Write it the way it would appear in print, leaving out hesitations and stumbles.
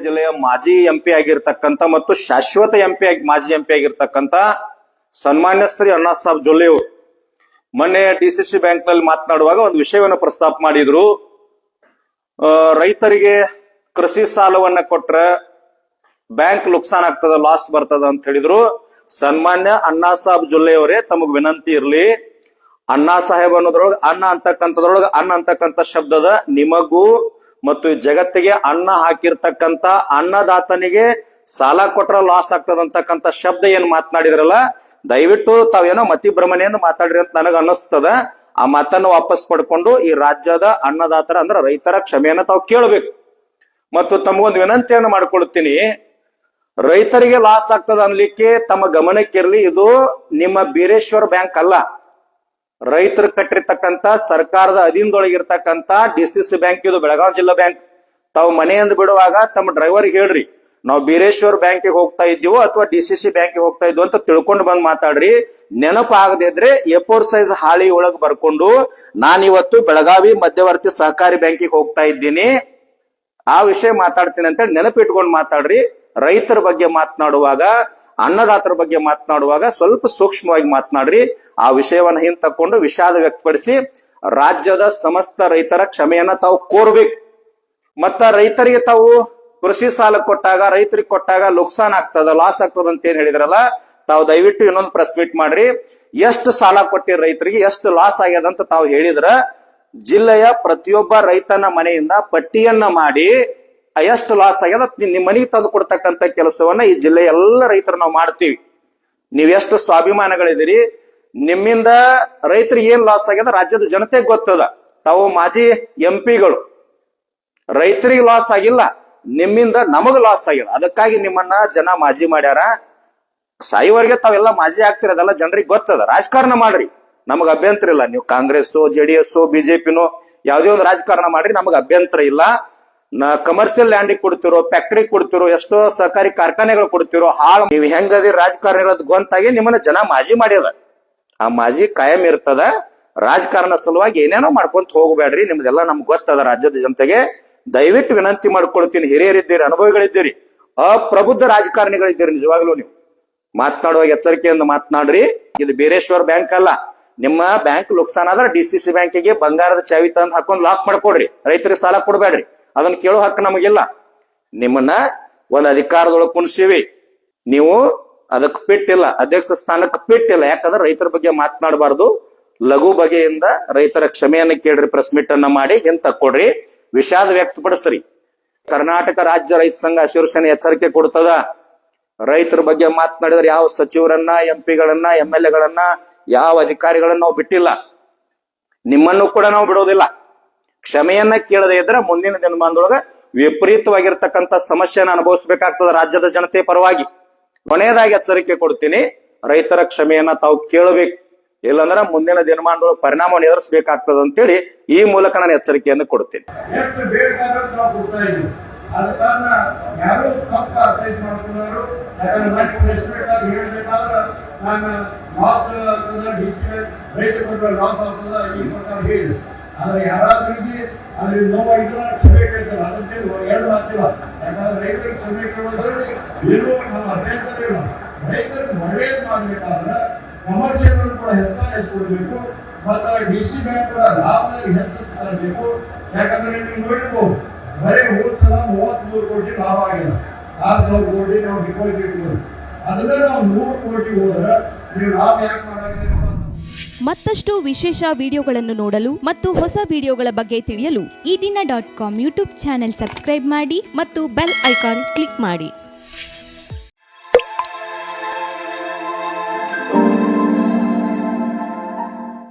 ಜಿಲ್ಲೆಯ ಮಾಜಿ ಎಂಪಿ ಆಗಿರ್ತಕ್ಕಂಥ ಮತ್ತು ಶಾಶ್ವತ ಮಾಜಿ ಎಂಪಿ ಆಗಿರ್ತಕ್ಕಂಥ ಸನ್ಮಾನ್ಯ ಶ್ರೀ ಅಣ್ಣಾ ಸಾಹೇಬ್ ಜೊಲ್ಲೆ ಅವರು ಮೊನ್ನೆ ಡಿಸಿಸಿ ಬ್ಯಾಂಕ್ ನಲ್ಲಿ ಮಾತನಾಡುವಾಗ ಒಂದು ವಿಷಯವನ್ನು ಪ್ರಸ್ತಾಪ ಮಾಡಿದ್ರು. ರೈತರಿಗೆ ಕೃಷಿ ಸಾಲವನ್ನ ಕೊಟ್ರ ಬ್ಯಾಂಕ್ ನುಕ್ಸಾನ್ ಆಗ್ತದ, ಲಾಸ್ ಬರ್ತದ ಅಂತ ಹೇಳಿದ್ರು. ಸನ್ಮಾನ್ಯ ಅಣ್ಣಾ ಸಾಹೇಬ್ ಜೊಲ್ಲೆ ಅವರೇ, ತಮಗ್ ವಿನಂತಿ ಇರ್ಲಿ, ಅಣ್ಣಾ ಸಾಹೇಬ್ ಅನ್ನೋದ್ರೊಳಗೆ ಅಣ್ಣ ಅಂತಕ್ಕಂಥ ಶಬ್ದದ ನಿಮಗೂ ಮತ್ತು ಜಗತ್ತಿಗೆ ಅನ್ನ ಹಾಕಿರ್ತಕ್ಕಂಥ ಅನ್ನದಾತನಿಗೆ ಸಾಲ ಕೊಟ್ರ ಲಾಸ್ ಆಗ್ತದಂತಕ್ಕಂಥ ಶಬ್ದ ಏನ್ ಮಾತನಾಡಿದ್ರಲ್ಲ, ದಯವಿಟ್ಟು ತಾವೇನೋ ಮತಿ ಭ್ರಮಣೆಯನ್ನು ಮಾತಾಡ್ರಿ ಅಂತ ನನಗ ಅನ್ನಿಸ್ತದ. ಆ ಮಾತನ್ನು ವಾಪಸ್ ಪಡ್ಕೊಂಡು ಈ ರಾಜ್ಯದ ಅನ್ನದಾತರ ಅಂದ್ರೆ ರೈತರ ಕ್ಷಮೆಯನ್ನ ತಾವು ಕೇಳಬೇಕು. ಮತ್ತು ತಮಗೊಂದು ವಿನಂತಿಯನ್ನು ಮಾಡ್ಕೊಳ್ತೀನಿ, ರೈತರಿಗೆ ಲಾಸ್ ಆಗ್ತದ ಅನ್ಲಿಕ್ಕೆ ತಮ್ಮ ಗಮನಕ್ಕಿರ್ಲಿ, ಇದು ನಿಮ್ಮ ಬೀರೇಶ್ವರ ಬ್ಯಾಂಕ್ ಅಲ್ಲ. ರೈತರು ಕಟ್ಟಿರ್ತಕ್ಕಂಥ ಸರ್ಕಾರದ ಅಧೀನದೊಳಗಿರ್ತಕ್ಕಂಥ ಡಿಸಿಸಿ ಬ್ಯಾಂಕ್ ಇದು, ಬೆಳಗಾವಿ ಜಿಲ್ಲಾ ಬ್ಯಾಂಕ್. ತಾವು ಮನೆಯಿಂದ ಬಿಡುವಾಗ ತಮ್ಮ ಡ್ರೈವರ್ಗೆ ಹೇಳ್ರಿ, ನಾವು ಬೀರೇಶ್ವರ್ ಬ್ಯಾಂಕಿಗೆ ಹೋಗ್ತಾ ಇದ್ದೀವೋ ಅಥವಾ ಡಿಸಿಸಿ ಬ್ಯಾಂಕಿಗೆ ಹೋಗ್ತಾ ಇದ್ವು ಅಂತ ತಿಳ್ಕೊಂಡು ಬಂದ್ ಮಾತಾಡ್ರಿ. ನೆನಪಾಗದೇ ಇದ್ರೆ ಎ4 ಸೈಜ್ ಹಾಳಿ ಒಳಗ್ ಬರ್ಕೊಂಡು ನಾನಿವತ್ತು ಬೆಳಗಾವಿ ಮಧ್ಯವರ್ತಿ ಸಹಕಾರಿ ಬ್ಯಾಂಕಿಗೆ ಹೋಗ್ತಾ ಇದ್ದೀನಿ, ಆ ವಿಷಯ ಮಾತಾಡ್ತೀನಿ ಅಂತ ನೆನಪಿಟ್ಕೊಂಡು ಮಾತಾಡ್ರಿ. ರೈತರ ಬಗ್ಗೆ ಮಾತನಾಡುವಾಗ, ಅನ್ನದಾತರ ಬಗ್ಗೆ ಮಾತನಾಡುವಾಗ ಸ್ವಲ್ಪ ಸೂಕ್ಷ್ಮವಾಗಿ ಮಾತನಾಡ್ರಿ. ಆ ವಿಷಯವನ್ನ ಹಿಂತಕೊಂಡು ವಿಷಾದ ವ್ಯಕ್ತಪಡಿಸಿ ರಾಜ್ಯದ ಸಮಸ್ತ ರೈತರ ಕ್ಷಮೆಯನ್ನ ತಾವು ಕೋರ್ಬೇಕು. ಮತ್ತ ರೈತರಿಗೆ ತಾವು ಕೃಷಿ ಸಾಲ ಕೊಟ್ಟಾಗ, ರೈತರಿಗೆ ಕೊಟ್ಟಾಗ ನುಕ್ಸಾನ್ ಆಗ್ತದ, ಲಾಸ್ ಆಗ್ತದ ಅಂತ ಏನ್ ಹೇಳಿದ್ರಲ್ಲ, ತಾವು ದಯವಿಟ್ಟು ಇನ್ನೊಂದು ಪ್ರೆಸ್ ಮೀಟ್ ಮಾಡ್ರಿ. ಎಷ್ಟು ಸಾಲ ಕೊಟ್ಟಿರ ರೈತರಿಗೆ, ಎಷ್ಟು ಲಾಸ್ ಆಗ್ಯದ ಅಂತ ತಾವು ಹೇಳಿದ್ರ ಜಿಲ್ಲೆಯ ಪ್ರತಿಯೊಬ್ಬ ರೈತನ ಮನೆಯಿಂದ ಪಟ್ಟಿಯನ್ನ ಮಾಡಿ ಎಷ್ಟು ಲಾಸ್ ಆಗ್ಯದ ನಿಮ್ ಮನೆಗೆ ತಂದು ಕೊಡ್ತಕ್ಕಂಥ ಕೆಲಸವನ್ನ ಈ ಜಿಲ್ಲೆಯ ಎಲ್ಲ ರೈತರು ನಾವು ಮಾಡ್ತೀವಿ. ನೀವ್ ಎಷ್ಟು ಸ್ವಾಭಿಮಾನಗಳಿದಿರಿ, ನಿಮ್ಮಿಂದ ರೈತರಿಗೆ ಏನ್ ಲಾಸ್ ಆಗ್ಯದ ರಾಜ್ಯದ ಜನತೆಗೆ ಗೊತ್ತದ. ತಾವು ಮಾಜಿ ಎಂಪಿಗಳು, ರೈತರಿಗೆ ಲಾಸ್ ಆಗಿಲ್ಲ, ನಿಮ್ಮಿಂದ ನಮಗ ಲಾಸ್ ಆಗ್ಯದ. ಅದಕ್ಕಾಗಿ ನಿಮ್ಮನ್ನ ಜನ ಮಾಜಿ ಮಾಡ್ಯಾರ. ಸಾಯಿವರೆಗೆ ತಾವೆಲ್ಲ ಮಾಜಿ ಆಗ್ತಿರ, ಅದೆಲ್ಲ ಜನರಿಗೆ ಗೊತ್ತದ. ರಾಜಕಾರಣ ಮಾಡ್ರಿ, ನಮಗ ಅಭ್ಯಂತರ ಇಲ್ಲ. ನೀವು ಕಾಂಗ್ರೆಸ್, ಜೆಡಿಎಸ್, ಬಿಜೆಪಿನೋ ಯಾವುದೇ ಒಂದು ರಾಜಕಾರಣ ಮಾಡ್ರಿ, ನಮಗ ಅಭ್ಯಂತರ ಇಲ್ಲ. ಕಮರ್ಷಿಯಲ್ ಲ್ಯಾಂಡ್ ಕೊಡ್ತಿರೋ, ಫ್ಯಾಕ್ಟರಿ ಕೊಡ್ತಿರೋ, ಎಷ್ಟೋ ಸಹಕಾರಿ ಕಾರ್ಖಾನೆಗಳು ಕೊಡ್ತಿರೋ, ಹಾಳು ನೀವು ಹೆಂಗದಿ ರಾಜಕಾರಣ ಇರೋದ್ ಗೊಂತಾಗಿ ನಿಮ್ಮನ್ನ ಜನ ಮಾಜಿ ಮಾಡ್ಯದ. ಆ ಮಾಜಿ ಕಾಯಂ ಇರ್ತದ. ರಾಜಕಾರಣ ಸಲುವಾಗಿ ಏನೇನೋ ಮಾಡ್ಕೊಂತ ಹೋಗ್ಬೇಡ್ರಿ, ನಿಮ್ದೆಲ್ಲ ನಮ್ಗೆ ಗೊತ್ತದ. ರಾಜ್ಯದ ಜನತೆಗೆ ದಯವಿಟ್ಟು ವಿನಂತಿ ಮಾಡ್ಕೊಳ್ತೀನಿ, ಹಿರಿಯರಿದ್ದೀರಿ, ಅನುಭವಿಗಳಿದ್ದೀರಿ, ಅಪ್ರಬುದ್ಧ ರಾಜಕಾರಣಿಗಳಿದ್ದೀರಿ. ನಿಜವಾಗ್ಲೂ ನೀವು ಮಾತನಾಡುವಾಗ ಎಚ್ಚರಿಕೆಯಿಂದ ಮಾತನಾಡ್ರಿ. ಇದು ಬೀರೇಶ್ವರ್ ಬ್ಯಾಂಕ್ ಅಲ್ಲ. ನಿಮ್ಮ ಬ್ಯಾಂಕ್ ನುಕ್ಸಾನ್ ಆದ್ರೆ ಡಿಸಿಸಿ ಬ್ಯಾಂಕಿಗೆ ಬಂಗಾರದ ಚಾವಿ ತಂದು ಹಾಕೊಂಡ್ ಲಾಕ್ ಮಾಡ್ಕೊಡ್ರಿ. ರೈತರಿಗೆ ಸಾಲ ಕೊಡ್ಬೇಡ್ರಿ, ಅದನ್ನ ಕೇಳೋ ಹಕ್ಕು ನಮಗಿಲ್ಲ. ನಿಮ್ಮನ್ನ ಒಂದ್ ಅಧಿಕಾರದೊಳಗೆ ಕುಣಿಸಿವಿ, ನೀವು ಅದಕ್ಕೆ ಪಿಟ್ಟಿಲ್ಲ, ಅಧ್ಯಕ್ಷ ಸ್ಥಾನಕ್ಕೆ ಪಿಟ್ಟಿಲ್ಲ. ಯಾಕಂದ್ರೆ ರೈತರ ಬಗ್ಗೆ ಮಾತನಾಡಬಾರ್ದು. ಲಘು ಬಗೆಯಿಂದ ರೈತರ ಕ್ಷಮೆಯನ್ನ ಕೇಳ್ರಿ, ಪ್ರೆಸ್ ಮೀಟ್ ಅನ್ನ ಮಾಡಿ ಹಿಂತ ಕೊಡ್ರಿ, ವಿಷಾದ ವ್ಯಕ್ತಪಡಿಸ್ರಿ. ಕರ್ನಾಟಕ ರಾಜ್ಯ ರೈತ ಸಂಘ ಶಿವಸೇನೆ ಎಚ್ಚರಿಕೆ ಕೊಡ್ತದ. ರೈತರ ಬಗ್ಗೆ ಮಾತನಾಡಿದ್ರೆ ಯಾವ ಸಚಿವರನ್ನ, ಎಂಪಿಗಳನ್ನ, MLA ಯಾವ ಅಧಿಕಾರಿಗಳನ್ನ ನಾವು ಬಿಟ್ಟಿಲ್ಲ, ನಿಮ್ಮನ್ನು ಕೂಡ ನಾವು ಬಿಡೋದಿಲ್ಲ. ಕ್ಷಮೆಯನ್ನ ಕೇಳದೆ ಇದ್ರೆ ಮುಂದಿನ ದಿನಮಾನದೊಳಗ ವಿಪರೀತವಾಗಿರ್ತಕ್ಕಂಥ ಸಮಸ್ಯೆನ ಅನುಭವಿಸಬೇಕಾಗ್ತದ ರಾಜ್ಯದ ಜನತೆ ಪರವಾಗಿ. ಕೊನೆಯದಾಗಿ ಎಚ್ಚರಿಕೆ ಕೊಡ್ತೀನಿ, ರೈತರ ಕ್ಷಮೆಯನ್ನ ತಾವು ಕೇಳಬೇಕು, ಇಲ್ಲಾಂದ್ರೆ ಮುಂದಿನ ದಿನಮಾನದೊಳಗೆ ಪರಿಣಾಮವನ್ನು ಎದುರಿಸಬೇಕಾಗ್ತದ ಅಂತೇಳಿ ಈ ಮೂಲಕ ನಾನು ಎಚ್ಚರಿಕೆಯನ್ನು ಕೊಡ್ತೀನಿ. ಆದ ಕಾರಣ ಯಾರು ತಪ್ಪು ಅರ್ಥೈಸ್ ಮಾಡ್ಕೊಂಡಾರು. ಯಾಕಂದ್ರೆ ಮತ್ತೆ ಪ್ರೆಸ್ಮೆಂಟ್ ಆಗಿ ಹೇಳ್ಬೇಕಾದ್ರೆ ನಾನು ಲಾಸ್ ಆಗ್ತದ, ರೈತ ಕೊಟ್ಟರೆ ಲಾಸ್ ಆಗ್ತದ ಈ ಪ್ರಕಾರ ಹೇಳಿದೆ. ಆದ್ರೆ ಯಾರಾದ್ರಿಗೆ ಅದ್ರಿಗೆ ನೋವಾಗಿದ್ರೆ ಕ್ಷಮೆ ಕೇಳ್ತಾರೆ, ಅದಂತೆ ಎರಡು ಮಾತಿಲ್ಲ. ಯಾಕಂದ್ರೆ ರೈತರಿಗೆ ಕ್ಷಮೆ ಕೇಳೋದ್ರಲ್ಲಿ ಏನೂ ನಮ್ಮ ಅಭ್ಯಂತರ ಇಲ್ಲ. ರೈತರಿಗೆ ಒಳ್ಳೇದು ಮಾಡ್ಬೇಕಾದ್ರೆ ಕಮರ್ಷಿಯಲ್ ಕೂಡ ಹೆಚ್ಚಿಕೊಡ್ಬೇಕು, ಮತ್ತು DC ಬ್ಯಾಂಕ್ ಕೂಡ ಲಾಭದಲ್ಲಿ ಹೆಚ್ಚು ತರಬೇಕು. ಯಾಕಂದ್ರೆ ನೀವು ನೋಡ್ಬೋದು, ಬರೀ ಹೋದ ಸಲ 33 ಕೋಟಿ ಲಾಭ ಆಗಿದೆ, 6,000 ಕೋಟಿ ನಾವು ಡಿಪಾಸಿಟ್ ಇಟ್ಬೋದು. ಅದನ್ನ ನಾವು 100 ಕೋಟಿ ಹೋದ್ರೆ ನೀವು ಲಾಭ ಯಾಕೆ ಮಾಡಾಗಿದೆ? ಮತ್ತಷ್ಟು ವಿಶೇಷ ವಿಡಿಯೋಗಳನ್ನು ನೋಡಲು ಮತ್ತು ಹೊಸ ವಿಡಿಯೋಗಳ ಬಗ್ಗೆ ತಿಳಿಯಲು ಈ ದಿನ .com ಯೂಟ್ಯೂಬ್ ಚಾನೆಲ್ ಸಬ್ಸ್ಕ್ರೈಬ್ ಮಾಡಿ ಮತ್ತು ಬೆಲ್ ಐಕಾನ್ ಕ್ಲಿಕ್ ಮಾಡಿ.